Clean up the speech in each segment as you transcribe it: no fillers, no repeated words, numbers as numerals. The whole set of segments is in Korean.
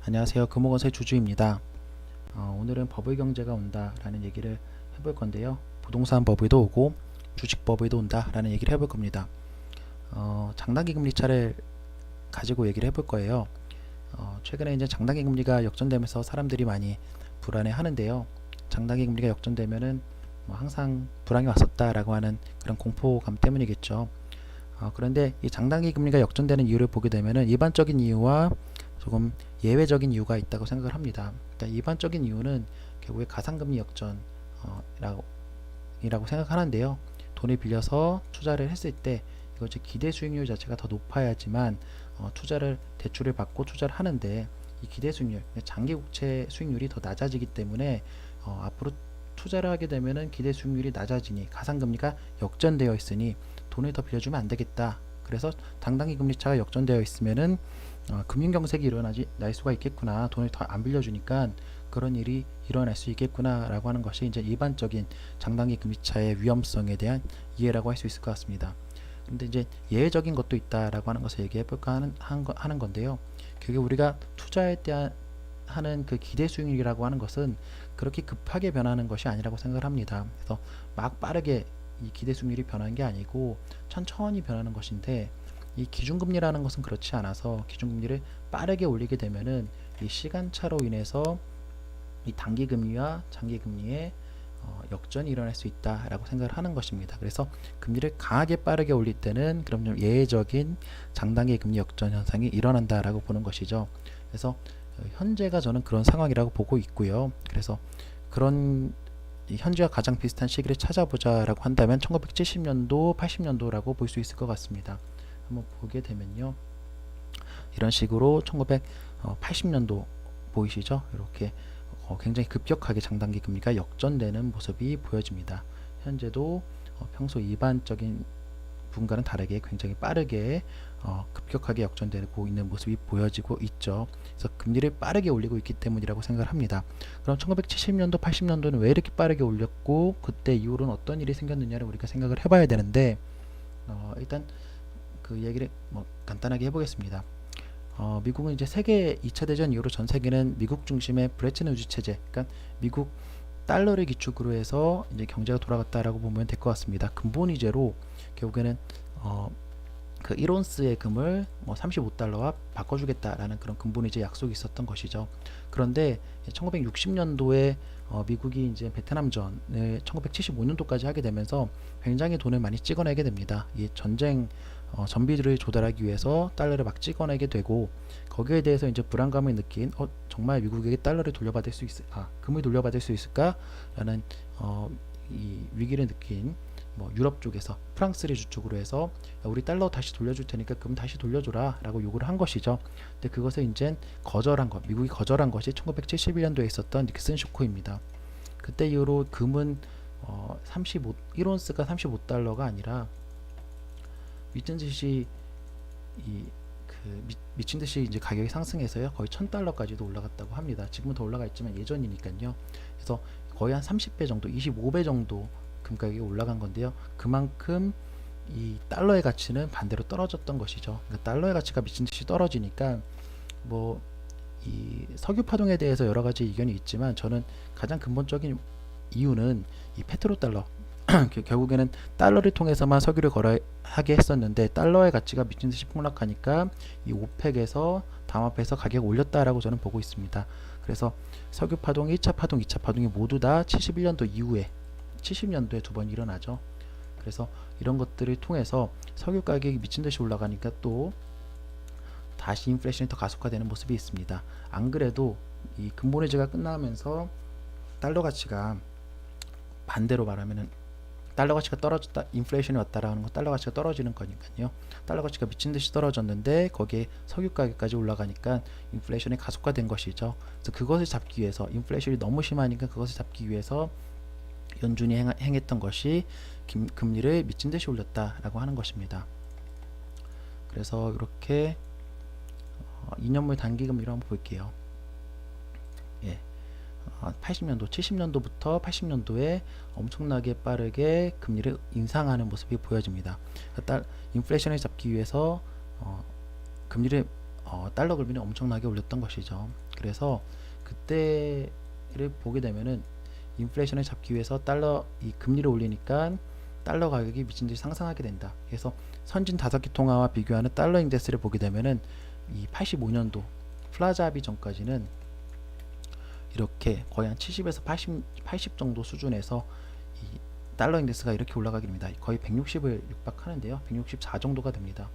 안녕하세요. 금호건설 주주입니다. 오늘은 버블 경제가 온다라는 얘기를 해볼 건데요. 부동산 버블도 오고 주식 버블도 온다라는 얘기를 해볼 겁니다. 장단기 금리 차를 가지고 얘기를 해볼 거예요. 최근에 이제 장단기 금리가 역전되면서 사람들이 많이 불안해 하는데요. 장단기 금리가 역전되면은 뭐 항상 불황이 왔었다라고 하는 그런 공포감 때문이겠죠. 그런데 이 장단기 금리가 역전되는 이유를 보게 되면은 일반적인 이유와 조금 예외적인 이유가 있다고 생각을 합니다. 일단 일반적인 이유는 결국에 가상금리 역전이라고 생각하는데요. 돈을 빌려서 투자를 했을 때 이거 즉 기대 수익률 자체가 더 높아야지만 투자를 대출을 받고 투자를 하는데 이 기대 수익률, 장기 국채 수익률이 더 낮아지기 때문에 앞으로 투자를 하게 되면은 기대 수익률이 낮아지니 가상금리가 역전되어 있으니 돈을 더 빌려주면 안 되겠다. 그래서 당당히 금리 차가 역전되어 있으면은 금융경색이 날 수가 있겠구나. 돈을 더 안 빌려주니까 그런 일이 일어날 수 있겠구나 라고 하는 것이 이제 일반적인 장단기 금리차의 위험성에 대한 이해라고 할 수 있을 것 같습니다. 근데 이제 예외적인 것도 있다라고 하는 것을 얘기해 볼까 하는 건데요. 그게 우리가 투자에 대한 하는 그 기대 수익률이라고 하는 것은 그렇게 급하게 변하는 것이 아니라고 생각을 합니다. 그래서 막 빠르게 이 기대 수익률이 변하는 게 아니고 천천히 변하는 것인데 이 기준금리라는 것은 그렇지 않아서 기준금리를 빠르게 올리게 되면은 이 시간차로 인해서 이 단기금리와 장기금리의 역전이 일어날 수 있다라고 생각을 하는 것입니다. 그래서 금리를 강하게 빠르게 올릴 때는 그럼 좀 예외적인 장단기 금리 역전 현상이 일어난다라고 보는 것이죠. 그래서 현재가 저는 그런 상황이라고 보고 있고요. 그래서 그런 현재와 가장 비슷한 시기를 찾아보자라고 한다면 1970년도, 80년도라고 볼 수 있을 것 같습니다. 한번 보게 되면요. 이런 식으로 1980년도 보이시죠? 이렇게 굉장히 급격하게 장단기 금리가 역전되는 모습이 보여집니다. 현재도 평소 일반적인 부분과는 다르게 굉장히 빠르게 급격하게 역전되고 있는 모습이 보여지고 있죠. 그래서 금리를 빠르게 올리고 있기 때문이라고 생각을 합니다. 그럼 1970년도, 80년도는 왜 이렇게 빠르게 올렸고 그때 이후로는 어떤 일이 생겼느냐를 우리가 생각을 해봐야 되는데 일단 그 얘기를 간단하게 해보겠습니다. 미국은 이제 세계 2차 대전 이후로 전 세계는 미국 중심의 브레튼 우즈 체제, 그러니까 미국 달러를 기축으로 해서 이제 경제가 돌아갔다라고 보면 될 것 같습니다. 근본이제로 결국에는 그 1온스의 금을 35달러와 바꿔주겠다라는 그런 근본이제 약속이 있었던 것이죠. 그런데 1960년도에 미국이 이제 베트남전을 1975년도까지 하게 되면서 굉장히 돈을 많이 찍어내게 됩니다. 이 전쟁 전비들을 조달하기 위해서 달러를 막 찍어내게 되고 거기에 대해서 이제 불안감을 느낀 정말 미국에게 달러를 돌려받을 수 금을 돌려받을 수 있을까라는 이 위기를 느낀 유럽 쪽에서 프랑스를 주축으로 해서 우리 달러 다시 돌려줄 테니까 금 다시 돌려줘라 라고 요구를 한 것이죠. 근데 그것을 이제 미국이 거절한 것이 1971년도에 있었던 닉슨 쇼크입니다. 그때 이후로 금은 1온스가 35달러가 아니라 미친 듯이 미친 듯이 이제 가격이 상승해서요 거의 1000달러까지도 올라갔다고 합니다. 지금은 더 올라가 있지만 예전이니까요. 그래서 거의 한 30배 정도, 25배 정도 금 가격이 올라간 건데요. 그만큼 이 달러의 가치는 반대로 떨어졌던 것이죠. 그러니까 달러의 가치가 미친 듯이 떨어지니까 이 석유 파동에 대해서 여러 가지 의견이 있지만 저는 가장 근본적인 이유는 이 페트로달러 결국에는 달러를 통해서만 석유를 거래하게 했었는데 달러의 가치가 미친 듯이 폭락하니까 이 오펙에서 담합해서 가격을 올렸다라고 저는 보고 있습니다. 그래서 석유 파동 1차 파동, 2차 파동이 모두 다 71년도 이후에 70년도에 두 번 일어나죠. 그래서 이런 것들을 통해서 석유 가격이 미친 듯이 올라가니까 또 다시 인플레이션이 더 가속화되는 모습이 있습니다. 안 그래도 이 근본해제가 끝나면서 달러 가치가 반대로 말하면은 달러 가치가 떨어졌다, 인플레이션이 왔다라는 건 달러 가치가 떨어지는 거니까요. 달러 가치가 미친 듯이 떨어졌는데 거기에 석유 가격까지 올라가니까 인플레이션이 가속화된 것이죠. 그래서 그것을 잡기 위해서 인플레이션이 너무 심하니까 그것을 잡기 위해서 연준이 행했던 것이 금리를 미친 듯이 올렸다라고 하는 것입니다. 그래서 이렇게 2년물 단기금리로 한번 볼게요. 예. 80년도, 70년도부터 80년도에 엄청나게 빠르게 금리를 인상하는 모습이 보여집니다. 인플레이션을 잡기 위해서 금리를 달러 금리는 엄청나게 올렸던 것이죠. 그래서 그때를 보게 되면은 인플레이션을 잡기 위해서 달러 이 금리를 올리니까 달러 가격이 미친 듯이 상승하게 된다. 그래서 선진 5개 통화와 비교하는 달러 인덱스를 보게 되면은 이 85년도 플라자 합의 전까지는 이렇게 거의 한 70에서 80 정도 수준에서 이 달러 인덱스가 이렇게 올라가게 됩니다. 거의 160을 육박하는데요. 164 정도가 됩니다.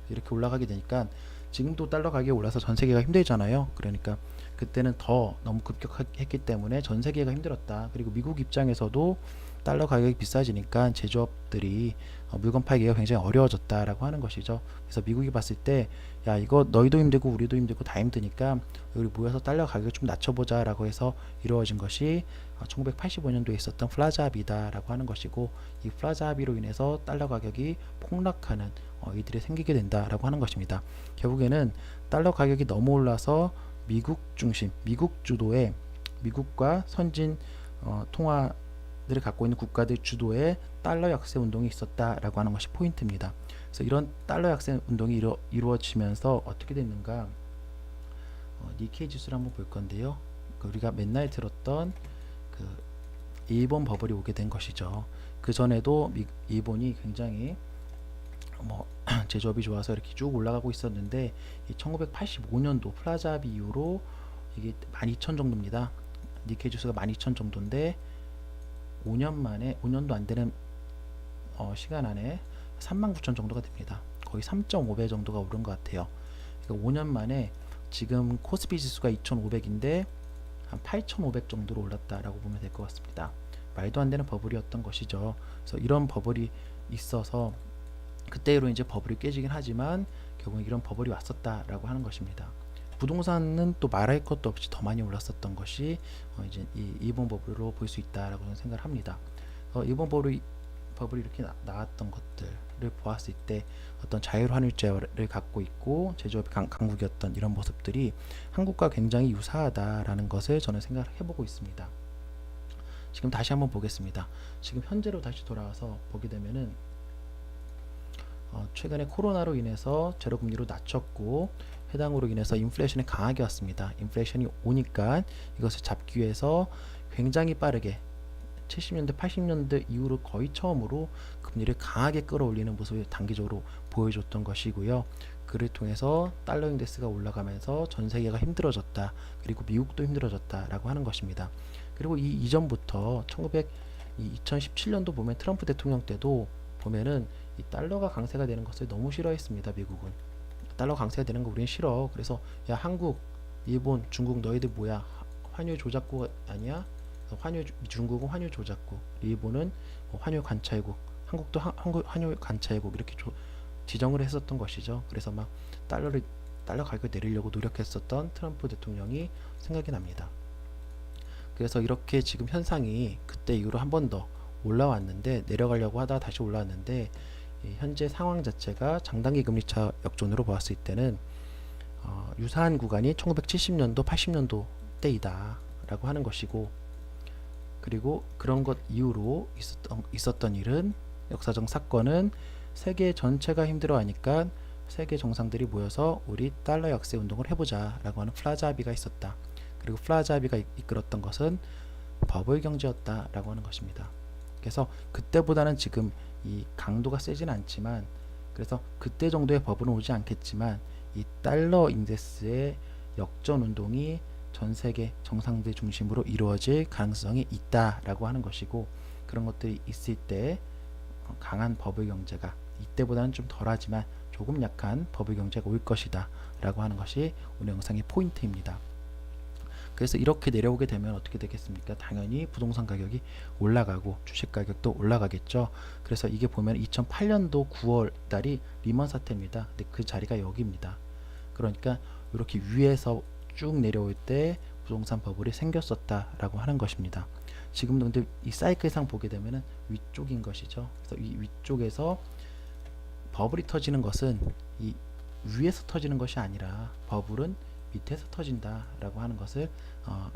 이렇게 올라가게 되니까 지금도 달러 가격이 올라서 전 세계가 힘들잖아요. 그러니까 그때는 더 너무 급격했기 때문에 전 세계가 힘들었다. 그리고 미국 입장에서도 달러 가격이 비싸지니까 제조업들이 물건 팔기가 굉장히 어려워졌다라고 하는 것이죠. 그래서 미국이 봤을 때 야 이거 너희도 힘들고 우리도 힘들고 다 힘드니까 우리 모여서 달러 가격을 좀 낮춰보자 라고 해서 이루어진 것이 1985년도에 있었던 플라자 합의다라고 하는 것이고, 이 플라자 합의로 인해서 달러 가격이 폭락하는 이들이 생기게 된다라고 하는 것입니다. 결국에는 달러 가격이 너무 올라서 미국 중심, 미국 주도의 미국과 선진 통화들을 갖고 있는 국가들 주도의 달러 약세 운동이 있었다라고 하는 것이 포인트입니다. 그래서 이런 달러 약세 운동이 이루어지면서 어떻게 됐는가? 니케이 지수를 한번 볼 건데요. 우리가 맨날 들었던 그 일본 버블이 오게 된 것이죠. 그 전에도 일본이 굉장히 제조업이 좋아서 이렇게 쭉 올라가고 있었는데, 1985년도 플라자 합의 이후로 이게 12,000 정도입니다. 니케이 지수가 12,000 정도인데 5년 만에, 5년도 안 되는 시간 안에 39,000 정도가 됩니다. 거의 3.5배 정도가 오른 것 같아요. 그러니까 5년 만에 지금 코스피 지수가 2,500인데 한 8,500 정도로 올랐다라고 보면 될 것 같습니다. 말도 안 되는 버블이었던 것이죠. 그래서 이런 버블이 있어서 그때로 이제 버블이 깨지긴 하지만 결국 이런 버블이 왔었다라고 하는 것입니다. 부동산은 또 말할 것도 없이 더 많이 올랐었던 것이 이제 이 일본 버블로 볼 수 있다라고 저는 생각을 합니다. 일본 버블이 이렇게 나왔던 것들을 보았을 때 어떤 자율환율제를 갖고 있고 제조업이 강국이었던 이런 모습들이 한국과 굉장히 유사하다라는 것을 저는 생각을 해보고 있습니다. 지금 다시 한번 보겠습니다. 지금 현재로 다시 돌아와서 보게 되면은 최근에 코로나로 인해서 제로금리로 낮췄고 해당으로 인해서 인플레이션이 강하게 왔습니다. 인플레이션이 오니까 이것을 잡기 위해서 굉장히 빠르게 70년대 80년대 이후로 거의 처음으로 금리를 강하게 끌어올리는 모습을 단기적으로 보여줬던 것이고요. 그를 통해서 달러 인덱스가 올라가면서 전 세계가 힘들어졌다, 그리고 미국도 힘들어졌다라고 하는 것입니다. 그리고 이 이전부터 2017년도 보면 트럼프 대통령 때도 보면은 이 달러가 강세가 되는 것을 너무 싫어했습니다. 미국은 달러 강세가 되는 거 우리는 싫어. 그래서 야 한국, 일본, 중국 너희들 뭐야? 환율 조작국 아니야? 중국은 환율 조작국, 일본은 환율 관찰국, 한국도 환율 관찰국 이렇게 지정을 했었던 것이죠. 그래서 막 달러 가격을 내리려고 노력했었던 트럼프 대통령이 생각이 납니다. 그래서 이렇게 지금 현상이 그때 이후로 한 번 더 올라왔는데, 내려가려고 하다가 다시 올라왔는데, 현재 상황 자체가 장단기 금리차 역전으로 보았을 때는 유사한 구간이 1970년도 80년도 때이다 라고 하는 것이고, 그리고 그런 것 이후로 있었던 일은, 역사적 사건은 세계 전체가 힘들어하니까 세계 정상들이 모여서 우리 달러 약세 운동을 해보자 라고 하는 플라자 합의가 있었다. 그리고 플라자 합의가 이끌었던 것은 버블 경제였다 라고 하는 것입니다. 그래서 그때보다는 지금 이 강도가 세진 않지만, 그래서 그때 정도의 버블은 오지 않겠지만 이 달러 인덱스의 역전 운동이 전 세계 정상들 중심으로 이루어질 가능성이 있다라고 하는 것이고, 그런 것들이 있을 때 강한 버블 경제가, 이때보다는 좀 덜하지만 조금 약한 버블 경제가 올 것이다 라고 하는 것이 오늘 영상의 포인트입니다. 그래서 이렇게 내려오게 되면 어떻게 되겠습니까? 당연히 부동산 가격이 올라가고 주식 가격도 올라가겠죠. 그래서 이게 보면 2008년도 9월 달이 리먼 사태입니다. 근데 그 자리가 여기입니다. 그러니까 이렇게 위에서 쭉 내려올 때 부동산 버블이 생겼었다라고 하는 것입니다. 지금도 근데 이 사이클상 보게 되면은 위쪽인 것이죠. 그래서 이 위쪽에서 버블이 터지는 것은 이 위에서 터지는 것이 아니라, 버블은 밑에서 터진다라고 하는 것을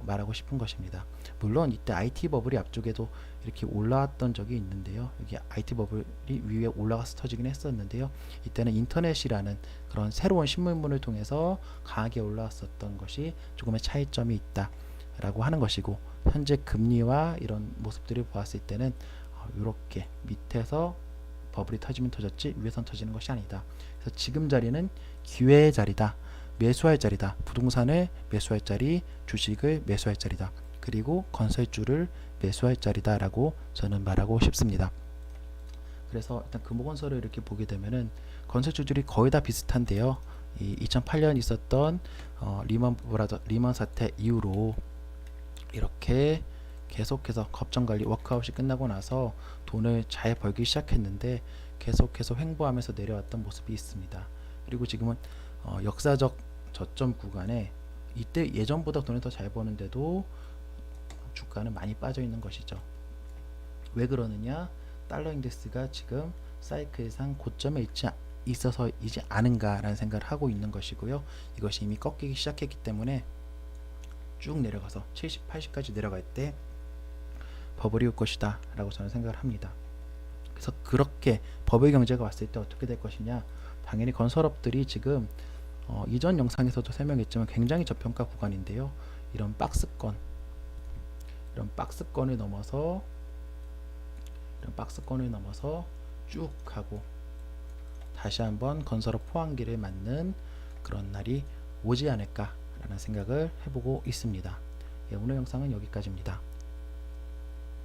말하고 싶은 것입니다. 물론 이때 IT 버블이 앞쪽에도 이렇게 올라왔던 적이 있는데요. 여기 IT 버블이 위에 올라가서 터지긴 했었는데요. 이때는 인터넷이라는 그런 새로운 신문문을 통해서 강하게 올라왔었던 것이 조금의 차이점이 있다라고 하는 것이고, 현재 금리와 이런 모습들을 보았을 때는 이렇게 밑에서 버블이 터지면 터졌지 위에선 터지는 것이 아니다. 그래서 지금 자리는 기회의 자리다. 매수할 자리다. 부동산을 매수할 자리, 주식을 매수할 자리다. 그리고 건설주를 매수할 자리다 라고 저는 말하고 싶습니다. 그래서 일단 금호건설을 이렇게 보게 되면은 건설주들이 거의 다 비슷한데요. 이 2008년 있었던 리먼 사태 이후로 이렇게 계속해서 겁정관리 워크아웃이 끝나고 나서 돈을 잘 벌기 시작했는데 계속해서 횡보하면서 내려왔던 모습이 있습니다. 그리고 지금은 역사적 저점 구간에 이때 예전보다 돈을 더 잘 버는데도 주가는 많이 빠져 있는 것이죠. 왜 그러느냐? 달러 인덱스가 지금 사이클상 고점에 있어서이지 않은가라는 생각을 하고 있는 것이고요. 이것이 이미 꺾이기 시작했기 때문에 쭉 내려가서 70, 80까지 내려갈 때 버블이 올 것이다 라고 저는 생각을 합니다. 그래서 그렇게 버블 경제가 왔을 때 어떻게 될 것이냐, 당연히 건설업들이 지금 이전 영상에서도 설명했지만 굉장히 저평가 구간인데요. 이런 박스권을 넘어서 쭉 가고 다시 한번 건설업 포항기를 맞는 그런 날이 오지 않을까 라는 생각을 해보고 있습니다. 예, 오늘 영상은 여기까지입니다.